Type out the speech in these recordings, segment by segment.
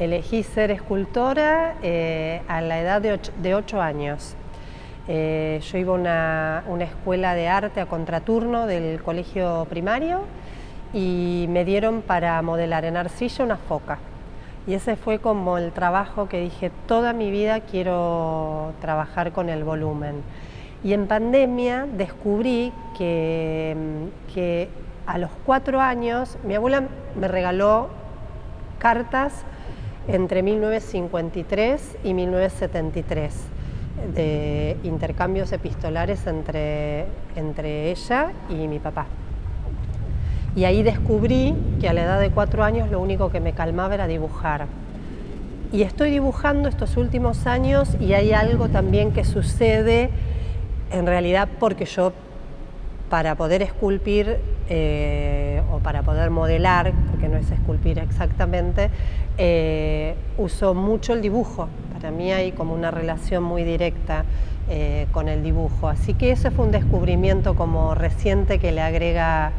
Elegí ser escultora a la edad de 8 años. Yo iba a una escuela de arte a contraturno del colegio primario y me dieron para modelar en arcilla una foca. Y ese fue como el trabajo que dije, toda mi vida quiero trabajar con el volumen. Y en pandemia descubrí que a los 4 años mi abuela me regaló cartas entre 1953 y 1973 de intercambios epistolares entre ella y mi papá. Y ahí descubrí que a la edad de 4 años lo único que me calmaba era dibujar. Y estoy dibujando estos últimos años y hay algo también que sucede, en realidad porque yo, para poder esculpir o para poder modelar, porque no es esculpir exactamente, uso mucho el dibujo. Para mí hay como una relación muy directa con el dibujo. Así que ese fue un descubrimiento como reciente que le agrega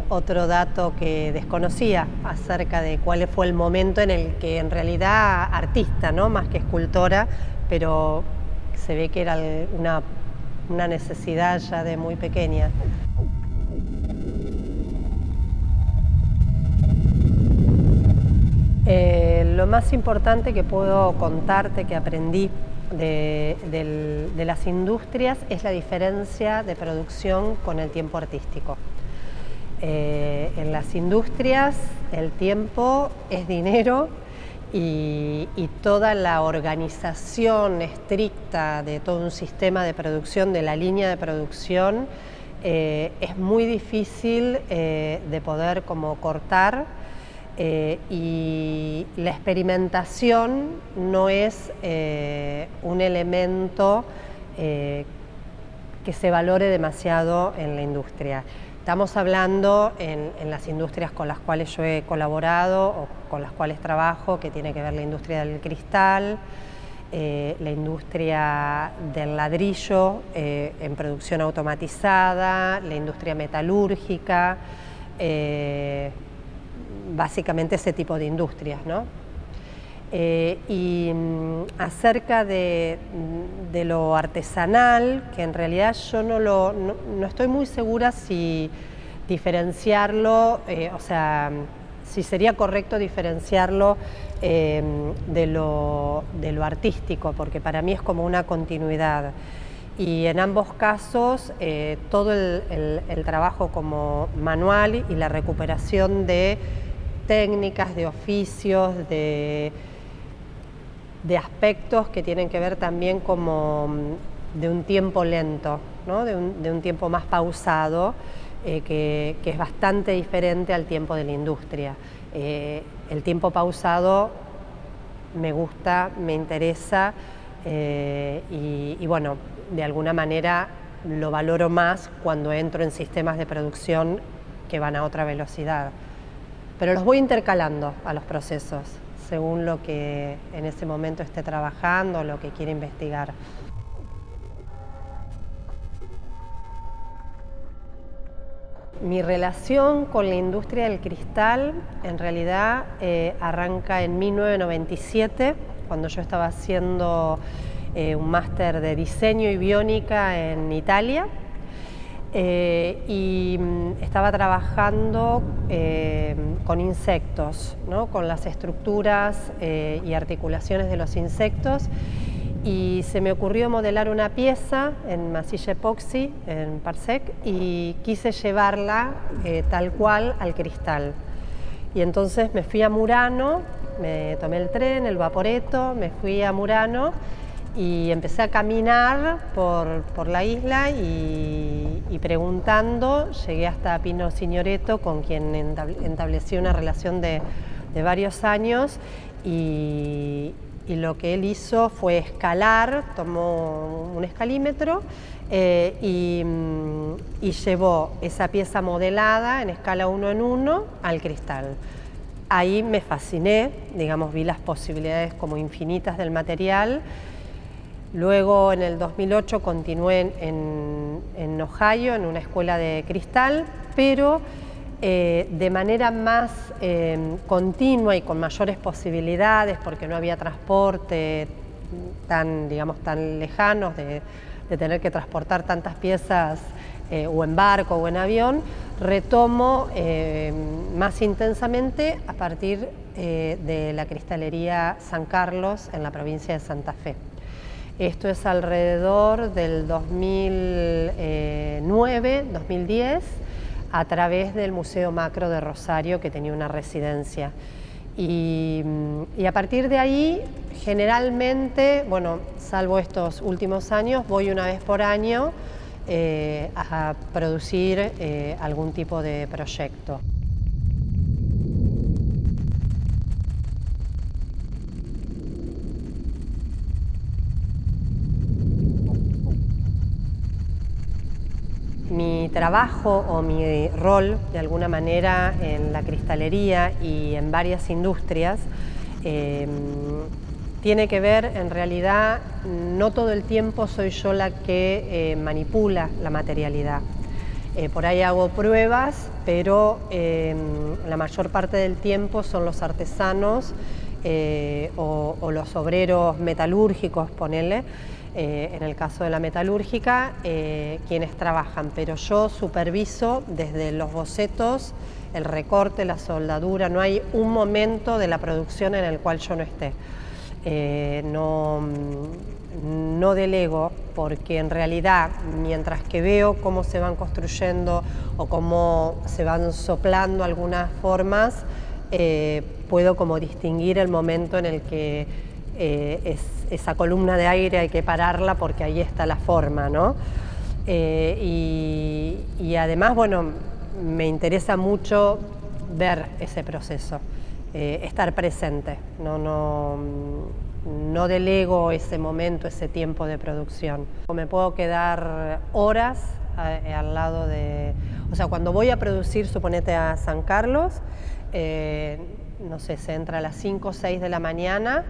otro dato que desconocía acerca de cuál fue el momento en el que en realidad artista, ¿no? Más que escultora, pero se ve que era una necesidad ya de muy pequeña. Lo más importante que puedo contarte que aprendí de las industrias es la diferencia de producción con el tiempo artístico. En las industrias el tiempo es dinero y toda la organización estricta de todo un sistema de producción, de la línea de producción, es muy difícil de poder como cortar, y la experimentación no es un elemento que se valore demasiado en la industria. Estamos hablando en las industrias con las cuales yo he colaborado o con las cuales trabajo, que tiene que ver la industria del cristal, la industria del ladrillo en producción automatizada, la industria metalúrgica, básicamente ese tipo de industrias, ¿no? Acerca de lo artesanal, que en realidad yo no estoy muy segura si diferenciarlo, o sea, si sería correcto diferenciarlo de lo artístico, porque para mí es como una continuidad. Y en ambos casos todo el trabajo como manual y la recuperación de técnicas, de oficios, de aspectos que tienen que ver también como de un tiempo lento, ¿no? de un tiempo más pausado, que es bastante diferente al tiempo de la industria. El tiempo pausado me gusta, me interesa y bueno, de alguna manera lo valoro más cuando entro en sistemas de producción que van a otra velocidad. Pero los voy intercalando a los procesos, según lo que en ese momento esté trabajando, lo que quiera investigar. Mi relación con la industria del cristal en realidad arranca en 1997, cuando yo estaba haciendo un máster de diseño y biónica en Italia. Y estaba trabajando con insectos, ¿no? Con las estructuras y articulaciones de los insectos, y se me ocurrió modelar una pieza en masilla epoxi, en Parsec, y quise llevarla tal cual al cristal. Y entonces me fui a Murano, me tomé el tren, el Vaporetto, me fui a Murano y empecé a caminar por la isla y preguntando, llegué hasta Pino Signoretto, con quien establecí una relación de varios años, y lo que él hizo fue escalar, tomó un escalímetro y llevó esa pieza modelada en escala 1 en 1 al cristal. Ahí me fasciné, digamos, vi las posibilidades como infinitas del material. Luego, en el 2008, continué en Ohio, en una escuela de cristal, pero de manera más continua y con mayores posibilidades, porque no había transporte tan, digamos, tan lejanos de tener que transportar tantas piezas o en barco o en avión, retomo más intensamente a partir de la cristalería San Carlos en la provincia de Santa Fe. Esto es alrededor del 2009, 2010, a través del Museo Macro de Rosario, que tenía una residencia. Y a partir de ahí, generalmente, bueno, salvo estos últimos años, voy una vez por año a producir algún tipo de proyecto. Mi trabajo o mi rol, de alguna manera, en la cristalería y en varias industrias, tiene que ver, en realidad, no todo el tiempo soy yo la que manipula la materialidad. Por ahí hago pruebas, pero la mayor parte del tiempo son los artesanos o los obreros metalúrgicos, ponele, en el caso de la metalúrgica, quienes trabajan, pero yo superviso desde los bocetos, el recorte, la soldadura. No hay un momento de la producción en el cual yo no esté. No delego, porque en realidad, mientras que veo cómo se van construyendo o cómo se van soplando algunas formas, puedo como distinguir el momento en el que esa columna de aire hay que pararla porque ahí está la forma, ¿no? Y además, bueno, me interesa mucho ver ese proceso, estar presente, no delego ese momento, ese tiempo de producción. Me puedo quedar horas al lado de... O sea, cuando voy a producir, suponete a San Carlos, no sé, se entra a las 5 o 6 de la mañana,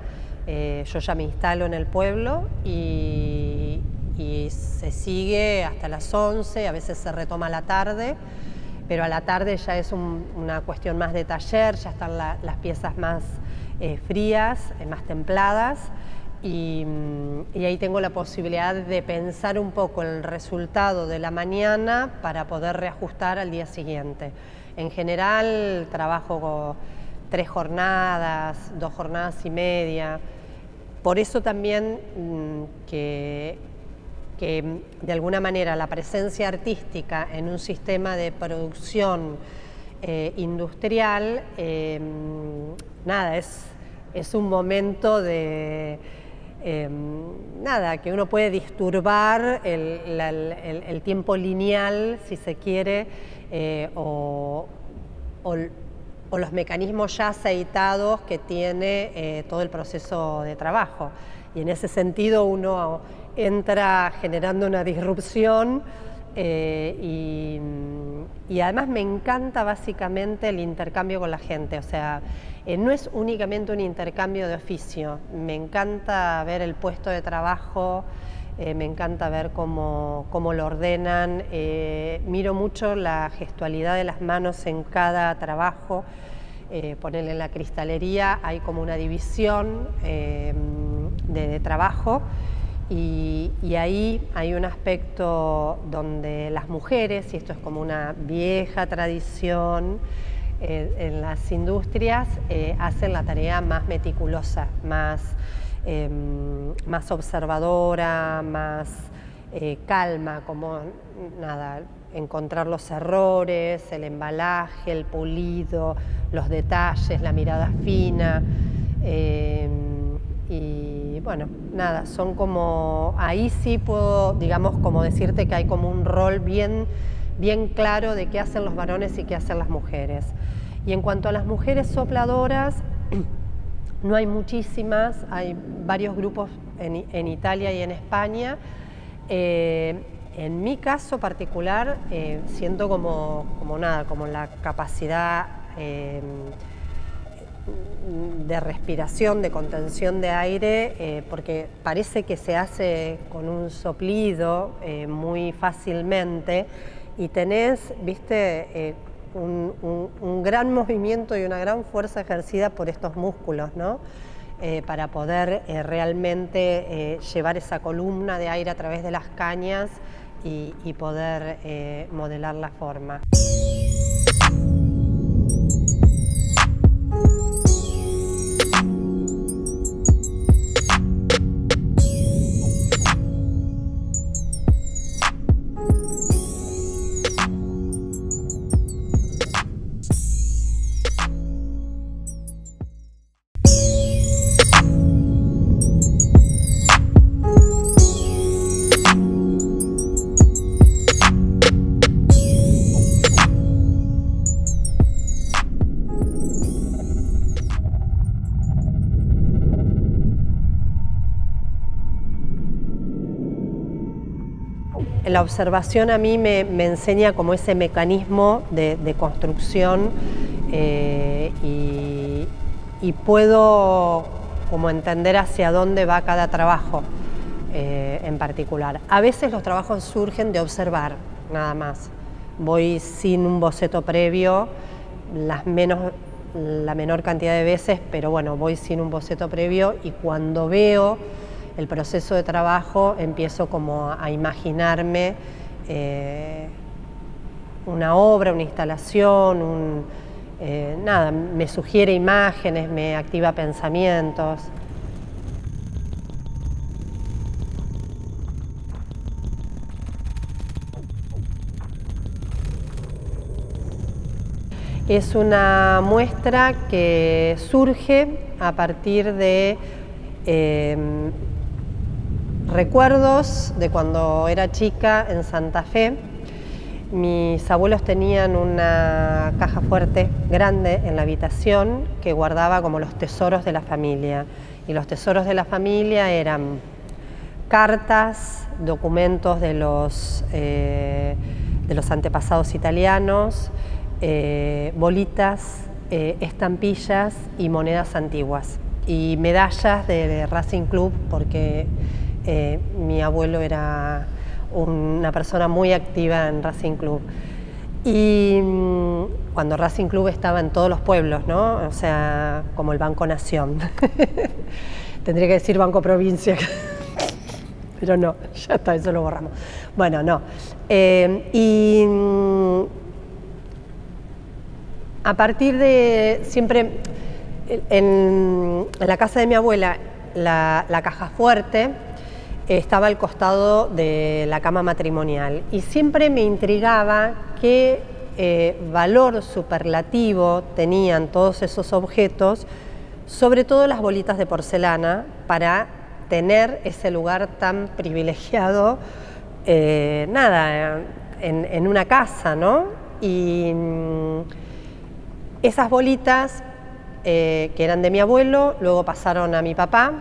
yo ya me instalo en el pueblo y se sigue hasta las 11, a veces se retoma a la tarde, pero a la tarde ya es una cuestión más de taller, ya están las piezas más frías, más templadas, y ahí tengo la posibilidad de pensar un poco el resultado de la mañana para poder reajustar al día siguiente. En general trabajo con 3 jornadas, 2 jornadas y media. Por eso también que de alguna manera la presencia artística en un sistema de producción industrial, nada, es un momento de nada, que uno puede disturbar el tiempo lineal, si se quiere, o los mecanismos ya aceitados que tiene todo el proceso de trabajo. Y en ese sentido uno entra generando una disrupción y además me encanta básicamente el intercambio con la gente. O sea, no es únicamente un intercambio de oficio, me encanta ver el puesto de trabajo, me encanta ver cómo lo ordenan, miro mucho la gestualidad de las manos en cada trabajo. Ponerle en la cristalería hay como una división de trabajo y ahí hay un aspecto donde las mujeres, y esto es como una vieja tradición en las industrias, hacen la tarea más meticulosa, más observadora, más calma, como nada, encontrar los errores, el embalaje, el pulido, los detalles, la mirada fina. Y bueno, nada, son como, ahí sí puedo, digamos, como decirte que hay como un rol bien claro de qué hacen los varones y qué hacen las mujeres. Y en cuanto a las mujeres sopladoras, no hay muchísimas, hay varios grupos en Italia y en España. En mi caso particular, siento como la capacidad de respiración, de contención de aire, porque parece que se hace con un soplido muy fácilmente y tenés, viste, un gran movimiento y una gran fuerza ejercida por estos músculos, ¿no? Para poder realmente llevar esa columna de aire a través de las cañas y poder modelar la forma. La observación a mí me enseña como ese mecanismo de construcción y puedo como entender hacia dónde va cada trabajo en particular. A veces los trabajos surgen de observar, nada más. Voy sin un boceto previo, la menor cantidad de veces, pero bueno, voy sin un boceto previo y cuando veo el proceso de trabajo empiezo como a imaginarme una obra, una instalación, nada, me sugiere imágenes, me activa pensamientos. Es una muestra que surge a partir de recuerdos de cuando era chica en Santa Fe. Mis abuelos tenían una caja fuerte grande en la habitación que guardaba como los tesoros de la familia. Y los tesoros de la familia eran cartas, documentos de los antepasados italianos, bolitas, estampillas y monedas antiguas. Y medallas de Racing Club, porque mi abuelo era una persona muy activa en Racing Club. Y cuando Racing Club estaba en todos los pueblos, ¿no? O sea, como el Banco Nación. Tendría que decir Banco Provincia, pero no, ya está, eso lo borramos. Bueno, no. A partir de siempre, en la casa de mi abuela, la caja fuerte estaba al costado de la cama matrimonial y siempre me intrigaba qué valor superlativo tenían todos esos objetos, sobre todo las bolitas de porcelana, para tener ese lugar tan privilegiado, en una casa, ¿no? Y esas bolitas que eran de mi abuelo, luego pasaron a mi papá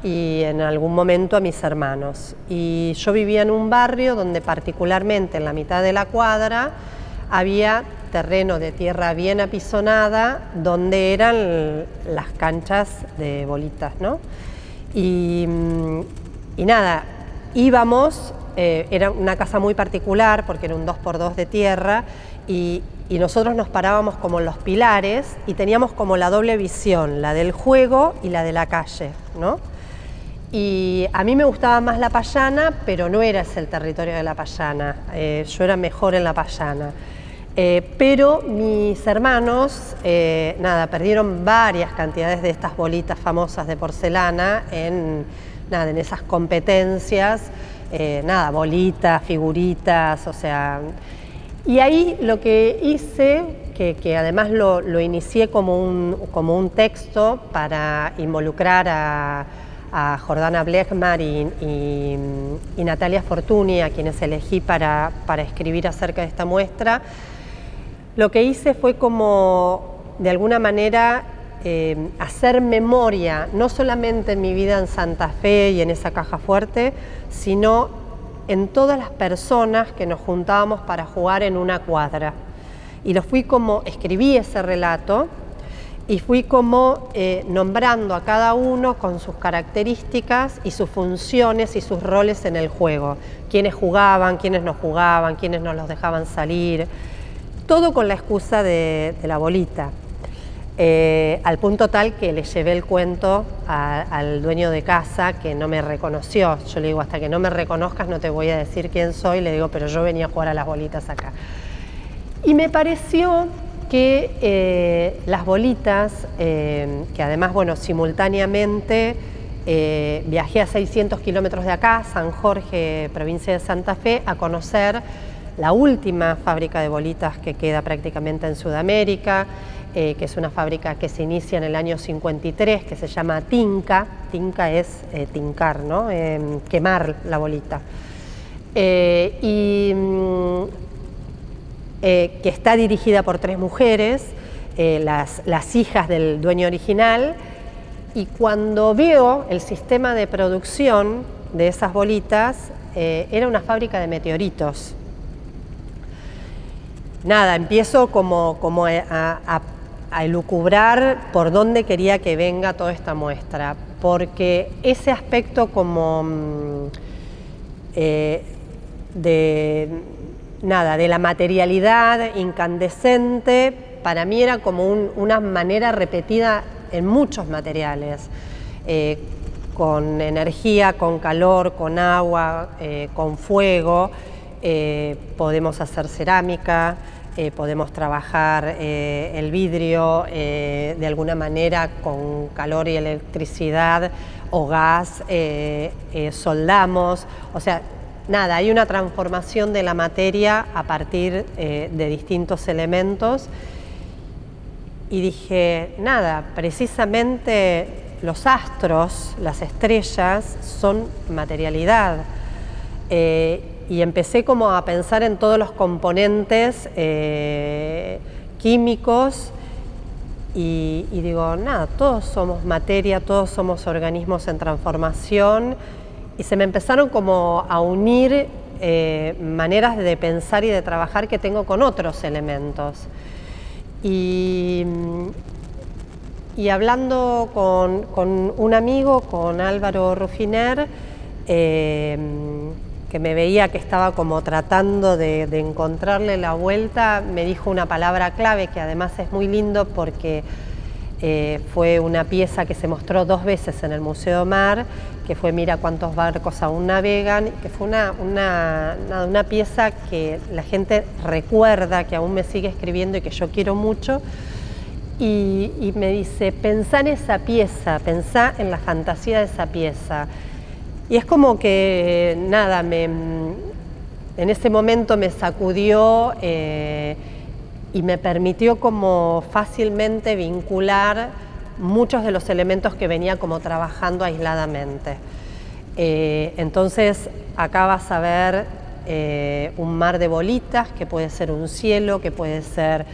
y en algún momento a mis hermanos. Y yo vivía en un barrio donde particularmente en la mitad de la cuadra había terreno de tierra bien apisonada donde eran las canchas de bolitas, ¿no? Y nada, íbamos, era una casa muy particular porque era un 2x2 de tierra y nosotros nos parábamos como en los pilares y teníamos como la doble visión, la del juego y la de la calle, ¿no? Y a mí me gustaba más la Payana, pero no era ese el territorio de la Payana, yo era mejor en la Payana. Pero mis hermanos, perdieron varias cantidades de estas bolitas famosas de porcelana en esas competencias, bolitas, figuritas, o sea. Y ahí lo que hice, que además lo inicié como un texto para involucrar a Jordana Blechmar y Natalia Fortuny, a quienes elegí para escribir acerca de esta muestra, lo que hice fue como, de alguna manera, hacer memoria, no solamente en mi vida en Santa Fe y en esa caja fuerte, sino en todas las personas que nos juntábamos para jugar en una cuadra. Y escribí ese relato y fui como nombrando a cada uno con sus características y sus funciones y sus roles en el juego. Quiénes jugaban, quiénes no jugaban, quiénes nos los dejaban salir. todo con la excusa de la bolita. Al punto tal que le llevé el cuento al dueño de casa, que no me reconoció. Yo le digo, hasta que no me reconozcas no te voy a decir quién soy. Le digo, pero yo venía a jugar a las bolitas acá. Y me pareció que las bolitas, que además, bueno, simultáneamente viajé a 600 kilómetros de acá, San Jorge, provincia de Santa Fe, a conocer la última fábrica de bolitas que queda prácticamente en Sudamérica, que es una fábrica que se inicia en el año 53, que se llama Tinca. Tinca es tincar, ¿no? Quemar la bolita. Que está dirigida por 3 mujeres, las hijas del dueño original, y cuando veo el sistema de producción de esas bolitas, era una fábrica de meteoritos. Nada, empiezo como a elucubrar por dónde quería que venga toda esta muestra, porque ese aspecto como de la materialidad incandescente, para mí era como una manera repetida en muchos materiales, con energía, con calor, con agua, con fuego. Podemos hacer cerámica, podemos trabajar el vidrio de alguna manera con calor y electricidad o gas, soldamos, o sea, nada, hay una transformación de la materia a partir de distintos elementos. Y dije, nada, precisamente los astros, las estrellas, son materialidad. Y empecé como a pensar en todos los componentes químicos y digo, nada, todos somos materia, todos somos organismos en transformación, y se me empezaron como a unir maneras de pensar y de trabajar que tengo con otros elementos. Y hablando con un amigo, con Álvaro Rufiner, que me veía que estaba como tratando de encontrarle la vuelta, me dijo una palabra clave que además es muy lindo porque fue una pieza que se mostró 2 veces en el Museo Mar, que fue Mira cuántos barcos aún navegan, que fue una pieza que la gente recuerda, que aún me sigue escribiendo y que yo quiero mucho, y me dice, pensá en esa pieza, pensá en la fantasía de esa pieza. Y es como que, nada, en ese momento me sacudió y me permitió como fácilmente vincular muchos de los elementos que venía como trabajando aisladamente. Entonces, acá vas a ver un mar de bolitas, que puede ser un cielo, que puede ser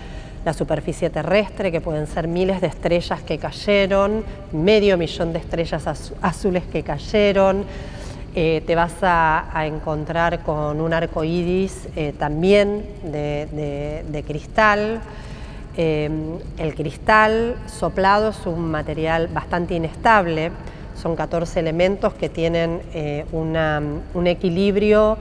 la superficie terrestre, que pueden ser miles de estrellas que cayeron, 500.000 de estrellas azules que cayeron. Te vas a encontrar con un arco iris también de cristal. El cristal soplado es un material bastante inestable, son 14 elementos que tienen un equilibrio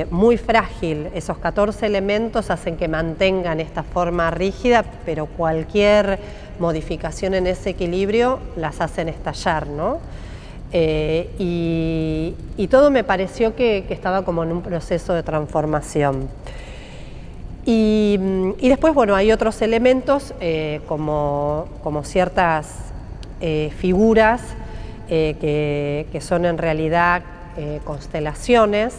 muy frágil. Esos 14 elementos hacen que mantengan esta forma rígida, pero cualquier modificación en ese equilibrio las hacen estallar, ¿no? Y todo me pareció que estaba como en un proceso de transformación. Y después, bueno, hay otros elementos como ciertas figuras que son en realidad constelaciones,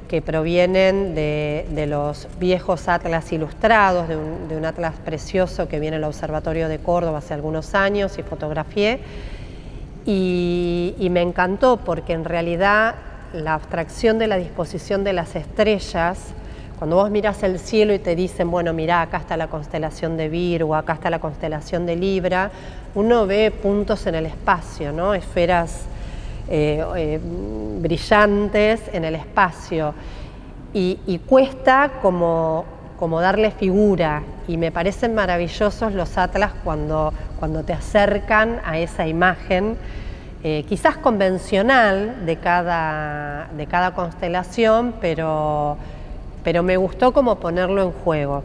que provienen de los viejos atlas ilustrados, de un atlas precioso que viene al Observatorio de Córdoba hace algunos años y fotografié. Y me encantó porque en realidad la abstracción de la disposición de las estrellas, cuando vos mirás el cielo y te dicen, bueno, mirá, acá está la constelación de Virgo, acá está la constelación de Libra, uno ve puntos en el espacio, ¿no? Esferas brillantes en el espacio, y cuesta como darle figura, y me parecen maravillosos los atlas cuando te acercan a esa imagen, quizás convencional de cada constelación, pero me gustó como ponerlo en juego.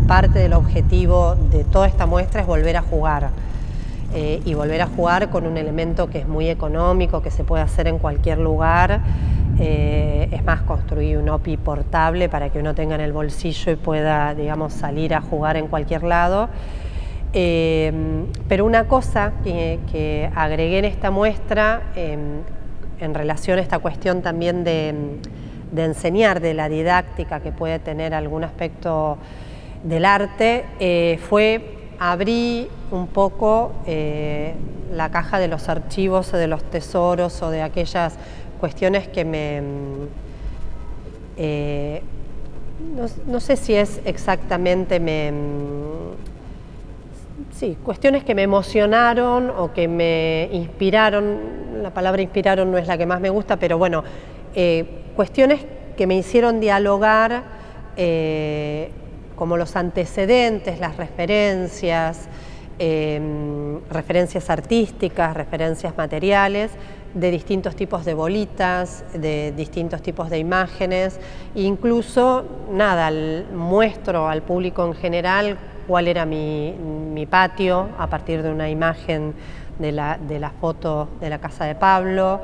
parte del objetivo de toda esta muestra es volver a jugar. Y volver a jugar con un elemento que es muy económico, que se puede hacer en cualquier lugar. Es más, construir un OPI portable para que uno tenga en el bolsillo y pueda, digamos, salir a jugar en cualquier lado. Pero una cosa que agregué en esta muestra, en relación a esta cuestión también de enseñar, de la didáctica que puede tener algún aspecto del arte, fue abrí un poco la caja de los archivos o de los tesoros o de aquellas cuestiones que no sé si es exactamente sí, cuestiones que me emocionaron o que me inspiraron. La palabra inspiraron no es la que más me gusta, pero bueno, cuestiones que me hicieron dialogar, como los antecedentes, las referencias, referencias artísticas, referencias materiales, de distintos tipos de bolitas, de distintos tipos de imágenes, incluso, nada, muestro al público en general cuál era mi patio a partir de una imagen de la foto de la casa de Pablo,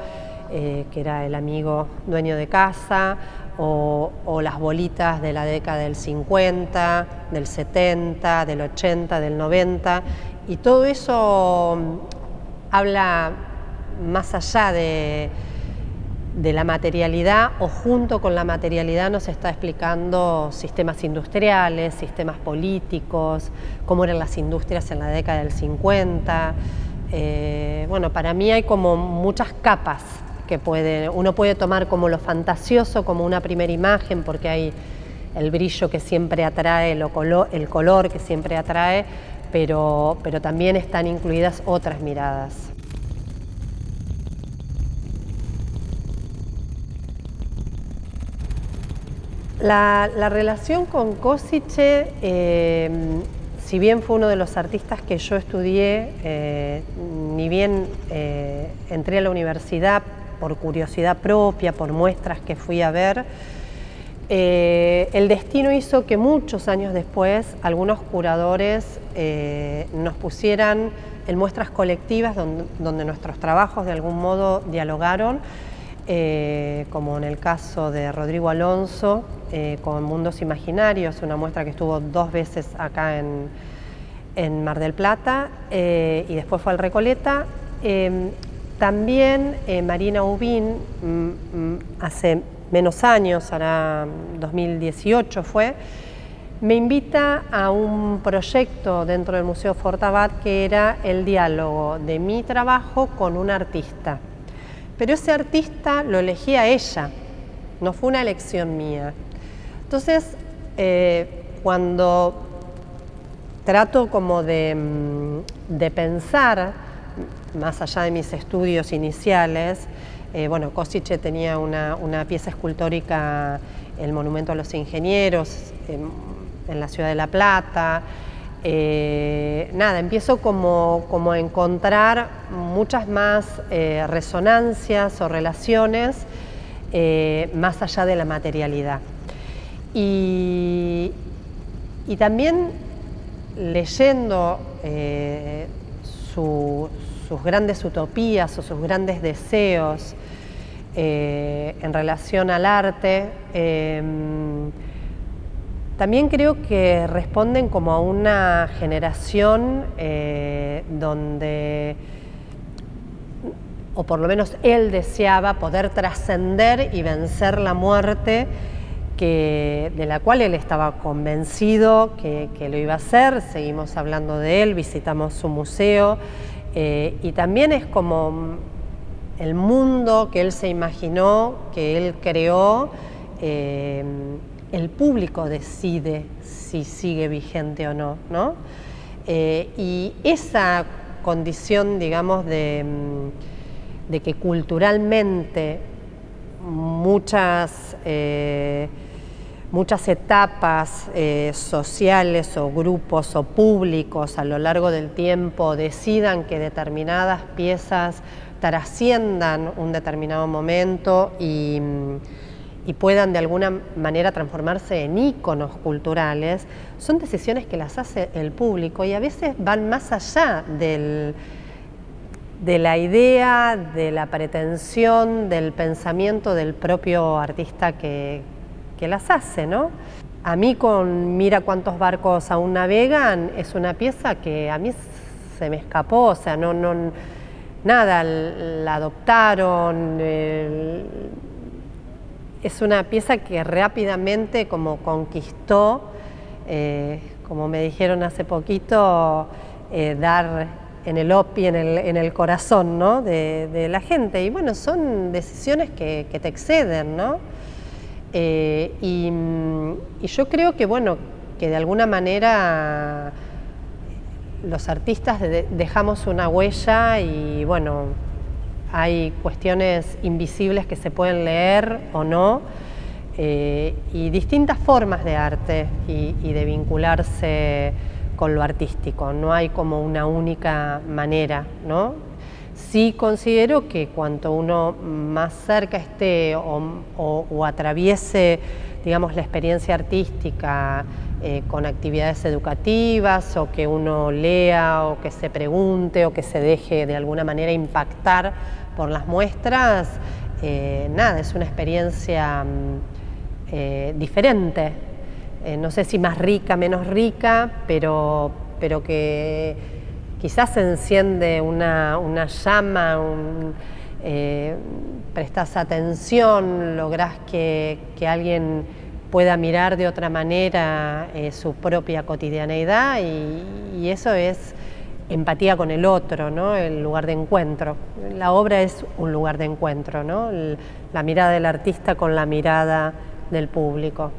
que era el amigo dueño de casa, o las bolitas de la década del 50, del 70, del 80, del 90, y todo eso habla más allá de la materialidad, o junto con la materialidad nos está explicando sistemas industriales, sistemas políticos, cómo eran las industrias en la década del 50. Bueno, para mí hay como muchas capas que uno puede tomar como lo fantasioso, como una primera imagen, porque hay el brillo que siempre atrae, el color que siempre atrae, pero también están incluidas otras miradas. La relación con Košice, si bien fue uno de los artistas que yo estudié, ni bien entré a la universidad por curiosidad propia, por muestras que fui a ver, el destino hizo que muchos años después algunos curadores nos pusieran en muestras colectivas donde nuestros trabajos de algún modo dialogaron, como en el caso de Rodrigo Alonso con Mundos Imaginarios, una muestra que estuvo 2 veces acá en Mar del Plata, y después fue al Recoleta. También Marina Ubín, hace menos años, hará 2018 fue, me invita a un proyecto dentro del Museo Fortabat que era el diálogo de mi trabajo con un artista. Pero ese artista lo elegí a ella, no fue una elección mía. Entonces, cuando trato como de pensar, más allá de mis estudios iniciales, bueno, Košice tenía una pieza escultórica, el Monumento a los Ingenieros, en la ciudad de La Plata. Nada, empiezo como a encontrar muchas más resonancias o relaciones más allá de la materialidad. Y también leyendo sus grandes utopías o sus grandes deseos en relación al arte, también creo que responden como a una generación donde, o por lo menos él deseaba poder trascender y vencer la muerte, de la cual él estaba convencido que lo iba a hacer. Seguimos hablando de él, visitamos su museo, y también es como el mundo que él se imaginó, que él creó. El público decide si sigue vigente o no, ¿no? Y esa condición, digamos, de que culturalmente muchas etapas sociales o grupos o públicos a lo largo del tiempo decidan que determinadas piezas trasciendan un determinado momento y y puedan de alguna manera transformarse en íconos culturales, son decisiones que las hace el público y a veces van más allá de la idea, de la pretensión, del pensamiento del propio artista que las hace, ¿no? A mí con Mira cuántos barcos aún navegan es una pieza que a mí se me escapó, o sea, nada, la adoptaron, es una pieza que rápidamente como conquistó, como me dijeron hace poquito, dar en el OPI, en el corazón, ¿no? de la gente. Y bueno, son decisiones que te exceden, ¿no? Y yo creo que, bueno, que de alguna manera los artistas dejamos una huella y, bueno, hay cuestiones invisibles que se pueden leer o no, y distintas formas de arte y de vincularse con lo artístico. No hay como una única manera, ¿no? Sí considero que cuanto uno más cerca esté o atraviese, digamos, la experiencia artística con actividades educativas, o que uno lea, o que se pregunte, o que se deje de alguna manera impactar por las muestras, nada, es una experiencia diferente. No sé si más rica, menos rica, pero que quizás enciende una llama, prestás atención, lográs que alguien pueda mirar de otra manera su propia cotidianeidad, y eso es empatía con el otro, ¿no? El lugar de encuentro. La obra es un lugar de encuentro, ¿no? La mirada del artista con la mirada del público.